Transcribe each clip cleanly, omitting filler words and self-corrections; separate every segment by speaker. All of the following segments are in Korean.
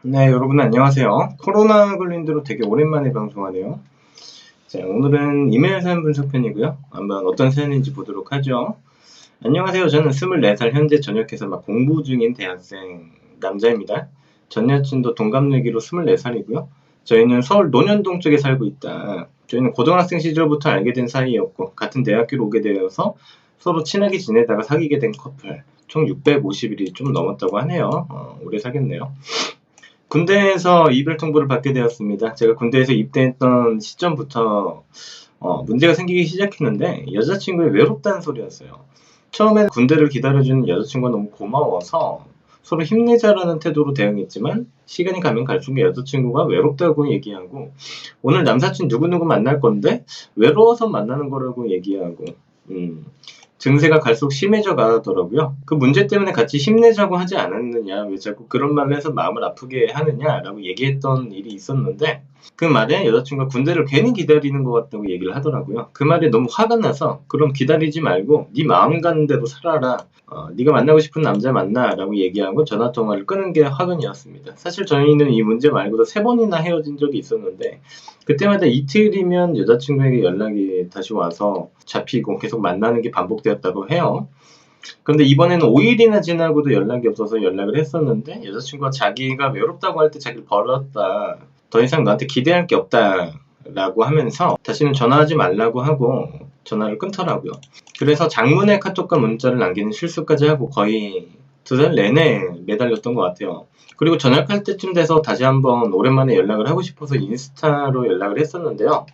Speaker 1: 네, 여러분 안녕하세요. 코로나 걸린 뒤로 되게 오랜만에 방송하네요. 자, 오늘은 이메일 사연 분석편이고요. 한번 어떤 사연인지 보도록 하죠. 안녕하세요. 저는 24살 현재 전역해서 막 공부 중인 대학생 남자입니다. 전 여친도 동갑내기로 24살이고요. 저희는 서울 논현동 쪽에 살고 있다. 저희는 고등학생 시절부터 알게 된 사이였고 같은 대학교로 오게 되어서 서로 친하게 지내다가 사귀게 된 커플. 총 650일이 좀 넘었다고 하네요. 오래 사귀었네요. 군대에서 이별 통보를 받게 되었습니다. 제가 군대에서 입대했던 시점부터 문제가 생기기 시작했는데 여자친구의 외롭다는 소리였어요. 처음엔 군대를 기다려주는 여자친구가 너무 고마워서 서로 힘내자라는 태도로 대응했지만 시간이 가면 갈수록 여자친구가 외롭다고 얘기하고 오늘 남사친 누구누구 만날 건데 외로워서 만나는 거라고 얘기하고 증세가 갈수록 심해져 가더라고요. 그 문제 때문에 같이 힘내자고 하지 않았느냐, 왜 자꾸 그런 말을 해서 마음을 아프게 하느냐라고 얘기했던 일이 있었는데 그 말에 여자친구가 군대를 괜히 기다리는 것 같다고 얘기를 하더라고요. 그 말에 너무 화가 나서 그럼 기다리지 말고 네 마음 가는 대로 살아라. 네가 만나고 싶은 남자 만나라고 얘기하고 전화통화를 끄는 게 화근이었습니다. 사실 저희는 이 문제 말고도 3번이나 헤어진 적이 있었는데 그때마다 이틀이면 여자친구에게 연락이 다시 와서 잡히고 계속 만나는 게 반복되었다고 해요. 그런데 이번에는 5일이나 지나고도 연락이 없어서 연락을 했었는데 여자친구가 자기가 외롭다고 할 때 자기를 버렸다. 더 이상 너한테 기대할 게 없다. 라고 하면서 다시는 전화하지 말라고 하고 전화를 끊더라고요. 그래서 장문의 카톡과 문자를 남기는 실수까지 하고 거의 2달 내내 매달렸던 것 같아요. 그리고 전역할 때쯤 돼서 다시 한번 오랜만에 연락을 하고 싶어서 인스타로 연락을 했었는데요.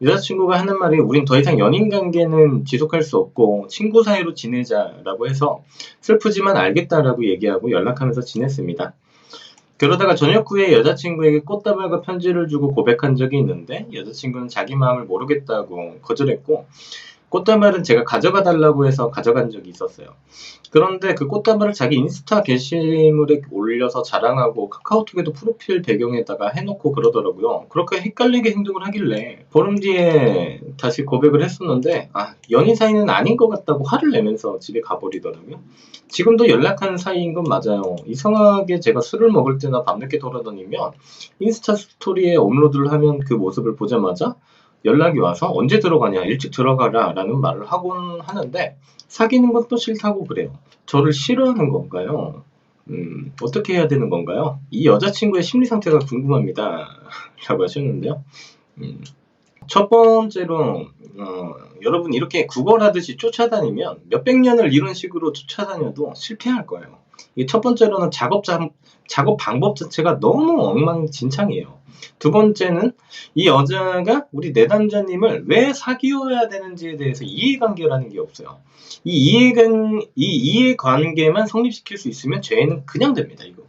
Speaker 1: 여자친구가 하는 말이 우린 더 이상 연인 관계는 지속할 수 없고 친구 사이로 지내자라고 해서 슬프지만 알겠다라고 얘기하고 연락하면서 지냈습니다. 그러다가 저녁 후에 여자친구에게 꽃다발과 편지를 주고 고백한 적이 있는데 여자친구는 자기 마음을 모르겠다고 거절했고 꽃다발은 제가 가져가 달라고 해서 가져간 적이 있었어요. 그런데 그 꽃다발을 자기 인스타 게시물에 올려서 자랑하고 카카오톡에도 프로필 배경에다가 해놓고 그러더라고요. 그렇게 헷갈리게 행동을 하길래 보름 뒤에 다시 고백을 했었는데 연인 사이는 아닌 것 같다고 화를 내면서 집에 가버리더라고요. 지금도 연락하는 사이인 건 맞아요. 이상하게 제가 술을 먹을 때나 밤늦게 돌아다니면 인스타 스토리에 업로드를 하면 그 모습을 보자마자 연락이 와서 언제 들어가냐 일찍 들어가라 라는 말을 하곤 하는데 사귀는 것도 싫다고 그래요. 저를 싫어하는 건가요? 어떻게 해야 되는 건가요? 이 여자친구의 심리 상태가 궁금합니다. 라고 하셨는데요. 첫 번째로 여러분 이렇게 구걸하듯이 쫓아다니면 몇백 년을 이런 식으로 쫓아다녀도 실패할 거예요. 이게 첫 번째로는 작업 방법 자체가 너무 엉망진창이에요. 두 번째는 이 여자가 우리 내담자님을 왜 사귀어야 되는지에 대해서 이해관계라는 게 없어요. 이 이해관계만 성립시킬 수 있으면 죄는 그냥 됩니다. 이거.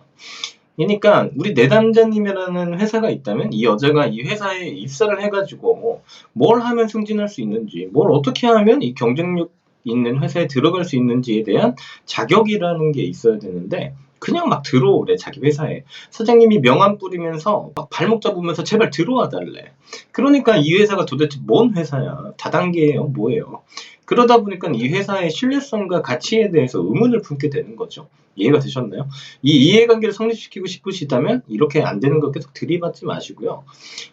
Speaker 1: 그러니까 우리 내담자님이라는 회사가 있다면 이 여자가 이 회사에 입사를 해가지고 뭘 하면 승진할 수 있는지, 뭘 어떻게 하면 이 경쟁력 있는 회사에 들어갈 수 있는지에 대한 자격이라는 게 있어야 되는데 그냥 막 들어오래 자기 회사에. 사장님이 명함 뿌리면서 막 발목 잡으면서 제발 들어와 달래. 그러니까 이 회사가 도대체 뭔 회사야? 다단계예요? 뭐예요? 그러다 보니까 이 회사의 신뢰성과 가치에 대해서 의문을 품게 되는 거죠. 이해가 되셨나요? 이 이해관계를 성립시키고 싶으시다면 이렇게 안 되는 거 계속 들이받지 마시고요.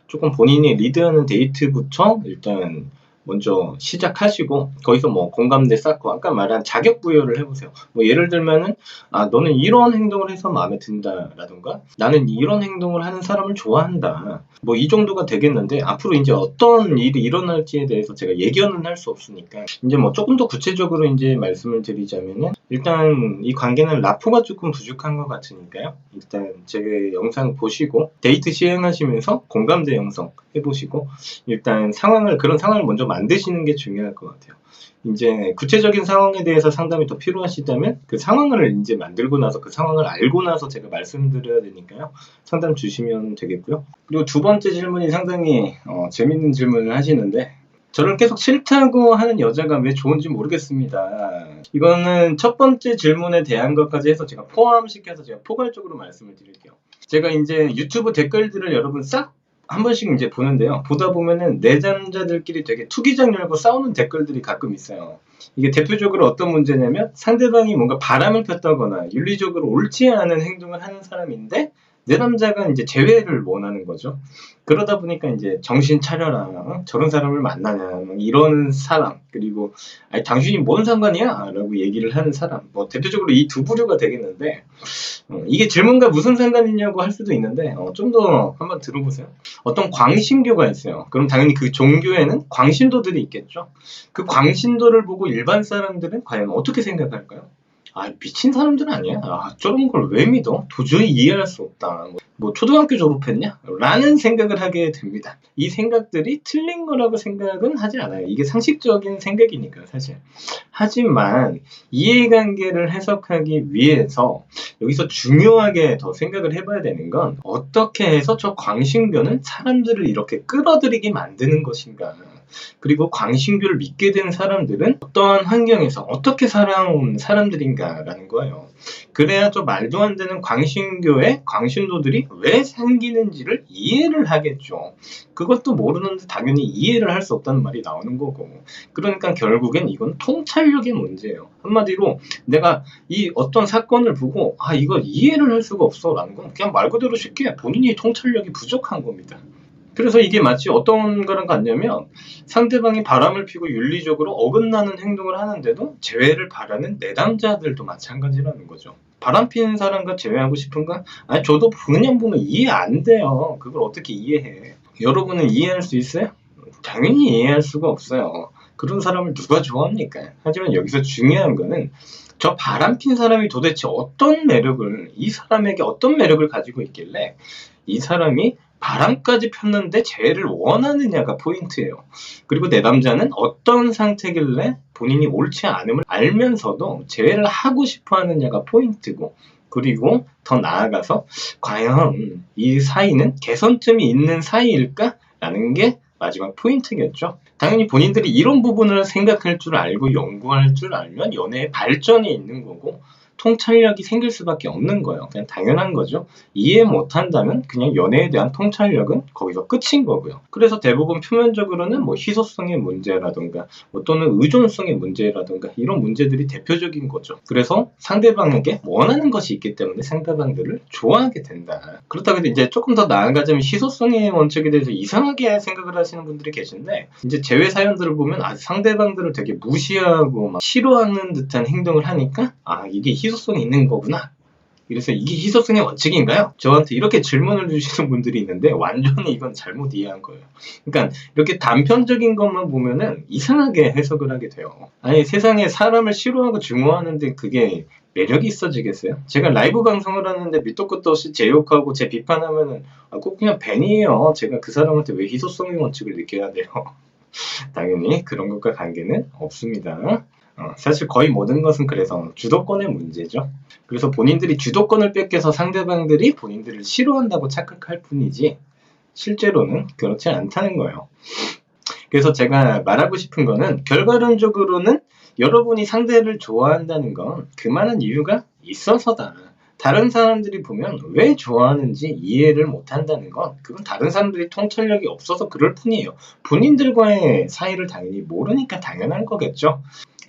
Speaker 1: 조금 본인이 리드하는 데이트부터 일단 먼저 시작하시고 거기서 뭐 공감대 쌓고 아까 말한 자격 부여를 해보세요. 뭐 예를 들면은 너는 이런 행동을 해서 마음에 든다라든가 나는 이런 행동을 하는 사람을 좋아한다. 뭐 이 정도가 되겠는데 앞으로 이제 어떤 일이 일어날지에 대해서 제가 예견은 할 수 없으니까 이제 뭐 조금 더 구체적으로 이제 말씀을 드리자면은 일단 이 관계는 라포가 조금 부족한 것 같으니까요. 일단 제 영상 보시고 데이트 시행하시면서 공감대 형성 해보시고 일단 그런 상황을 먼저 만드시는 게 중요할 것 같아요. 이제 구체적인 상황에 대해서 상담이 더 필요하시다면 그 상황을 이제 만들고 나서 그 상황을 알고 나서 제가 말씀드려야 되니까요. 상담 주시면 되겠고요. 그리고 두 번째 질문이 상당히 재밌는 질문을 하시는데 저를 계속 싫다고 하는 여자가 왜 좋은지 모르겠습니다. 이거는 첫 번째 질문에 대한 것까지 해서 제가 포함시켜서 제가 포괄적으로 말씀을 드릴게요. 제가 이제 유튜브 댓글들을 여러분 싹 한 번씩 이제 보는데요. 보다 보면은 내담자들끼리 되게 투기장 열고 싸우는 댓글들이 가끔 있어요. 이게 대표적으로 어떤 문제냐면 상대방이 뭔가 바람을 폈다거나 윤리적으로 옳지 않은 행동을 하는 사람인데 내담자가 이제 재회를 원하는 거죠. 그러다 보니까 이제 정신 차려라, 저런 사람을 만나냐, 이런 사람, 그리고 아니 당신이 뭔 상관이야? 라고 얘기를 하는 사람, 뭐 대표적으로 이 두 부류가 되겠는데, 이게 질문과 무슨 상관이냐고 할 수도 있는데, 좀 더 한번 들어보세요. 어떤 광신교가 있어요. 그럼 당연히 그 종교에는 광신도들이 있겠죠. 그 광신도를 보고 일반 사람들은 과연 어떻게 생각할까요? 아, 미친 사람들 아니야? 아, 저런 걸 왜 믿어? 도저히 이해할 수 없다. 뭐 초등학교 졸업했냐? 라는 생각을 하게 됩니다. 이 생각들이 틀린 거라고 생각은 하지 않아요. 이게 상식적인 생각이니까 사실. 하지만 이해관계를 해석하기 위해서 여기서 중요하게 더 생각을 해봐야 되는 건, 어떻게 해서 저 광신교는 사람들을 이렇게 끌어들이게 만드는 것인가. 그리고 광신교를 믿게 된 사람들은 어떠한 환경에서 어떻게 살아온 사람들인가라는 거예요. 그래야 저 말도 안 되는 광신교의 광신도들이 왜 생기는지를 이해를 하겠죠. 그것도 모르는데 당연히 이해를 할 수 없다는 말이 나오는 거고. 그러니까 결국엔 이건 통찰력의 문제예요. 한마디로 내가 이 어떤 사건을 보고 이거 이해를 할 수가 없어 라는 건 그냥 말 그대로 쉽게 본인이 통찰력이 부족한 겁니다. 그래서 이게 마치 어떤 거랑 같냐면, 상대방이 바람을 피고 윤리적으로 어긋나는 행동을 하는데도 재회를 바라는 내담자들도 마찬가지라는 거죠. 바람 피는 사람과 재회하고 싶은가? 아니, 저도 그냥 보면 이해 안 돼요. 그걸 어떻게 이해해? 여러분은 이해할 수 있어요? 당연히 이해할 수가 없어요. 그런 사람을 누가 좋아합니까? 하지만 여기서 중요한 거는, 저 바람핀 사람이 도대체 어떤 매력을, 이 사람에게 어떤 매력을 가지고 있길래 이 사람이 바람까지 폈는데 재회를 원하느냐가 포인트예요. 그리고 내담자는 어떤 상태길래 본인이 옳지 않음을 알면서도 재회를 하고 싶어 하느냐가 포인트고, 그리고 더 나아가서 과연 이 사이는 개선점이 있는 사이일까? 라는 게 마지막 포인트겠죠. 당연히 본인들이 이런 부분을 생각할 줄 알고 연구할 줄 알면 연애의 발전이 있는 거고, 통찰력이 생길 수밖에 없는 거예요. 그냥 당연한 거죠. 이해 못한다면 그냥 연애에 대한 통찰력은 거기서 끝인 거고요. 그래서 대부분 표면적으로는 뭐 희소성의 문제라든가 또는 의존성의 문제라든가 이런 문제들이 대표적인 거죠. 그래서 상대방에게 원하는 것이 있기 때문에 상대방들을 좋아하게 된다. 그렇다고 해서 이제 조금 더 나아가자면 희소성의 원칙에 대해서 이상하게 생각을 하시는 분들이 계신데, 이제 재회 사연들을 보면 상대방들을 되게 무시하고 막 싫어하는 듯한 행동을 하니까 이게 희소성이 있는 거구나. 그래서 이게 희소성의 원칙인가요? 저한테 이렇게 질문을 주시는 분들이 있는데 완전히 이건 잘못 이해한 거예요. 그러니까 이렇게 단편적인 것만 보면은 이상하게 해석을 하게 돼요. 아니, 세상에 사람을 싫어하고 증오하는데 그게 매력이 있어지겠어요? 제가 라이브 방송을 하는데 밑도 끝도 없이 제 욕하고 제 비판하면은 꼭 그냥 벤이에요. 제가 그 사람한테 왜 희소성의 원칙을 느껴야 돼요? 당연히 그런 것과 관계는 없습니다. 사실 거의 모든 것은 그래서 주도권의 문제죠. 그래서 본인들이 주도권을 뺏겨서 상대방들이 본인들을 싫어한다고 착각할 뿐이지 실제로는 그렇지 않다는 거예요. 그래서 제가 말하고 싶은 거는, 결과론적으로는 여러분이 상대를 좋아한다는 건 그만한 이유가 있어서다. 다른 사람들이 보면 왜 좋아하는지 이해를 못한다는 건 그건 다른 사람들이 통찰력이 없어서 그럴 뿐이에요. 본인들과의 사이를 당연히 모르니까 당연한 거겠죠.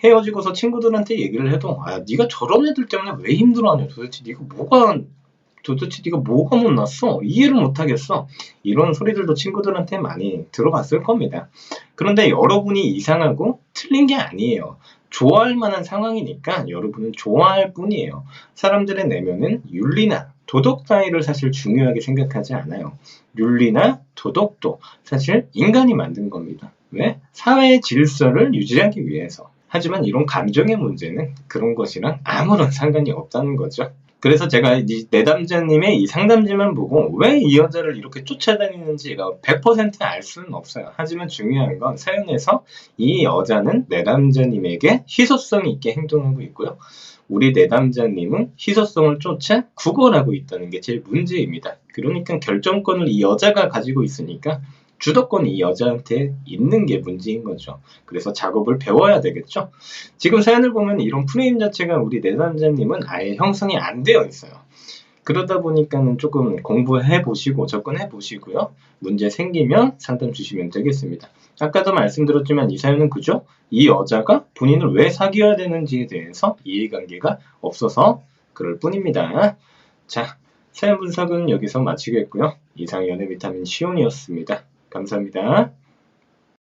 Speaker 1: 헤어지고서 친구들한테 얘기를 해도 네가 저런 애들 때문에 왜 힘들어하냐, 도대체 네가 뭐가 못났어? 이해를 못하겠어? 이런 소리들도 친구들한테 많이 들어봤을 겁니다. 그런데 여러분이 이상하고 틀린 게 아니에요. 좋아할 만한 상황이니까 여러분은 좋아할 뿐이에요. 사람들의 내면은 윤리나 도덕 따위를 사실 중요하게 생각하지 않아요. 윤리나 도덕도 사실 인간이 만든 겁니다. 왜? 사회의 질서를 유지하기 위해서. 하지만 이런 감정의 문제는 그런 것이랑 아무런 상관이 없다는 거죠. 그래서 제가 이 내담자님의 이 상담지만 보고 왜 이 여자를 이렇게 쫓아다니는지가 100% 알 수는 없어요. 하지만 중요한 건 사연에서 이 여자는 내담자님에게 희소성 있게 행동하고 있고요. 우리 내담자님은 희소성을 쫓아 구걸하고 있다는 게 제일 문제입니다. 그러니까 결정권을 이 여자가 가지고 있으니까 주도권이 이 여자한테 있는 게 문제인 거죠. 그래서 작업을 배워야 되겠죠. 지금 사연을 보면 이런 프레임 자체가 우리 내담자님은 아예 형성이 안 되어 있어요. 그러다 보니까는 조금 공부해 보시고 접근해 보시고요. 문제 생기면 상담 주시면 되겠습니다. 아까도 말씀드렸지만 이 사연은 그죠? 이 여자가 본인을 왜 사귀어야 되는지에 대해서 이해관계가 없어서 그럴 뿐입니다. 자, 사연 분석은 여기서 마치겠고요. 이상 연애 비타민 시온이었습니다. 감사합니다.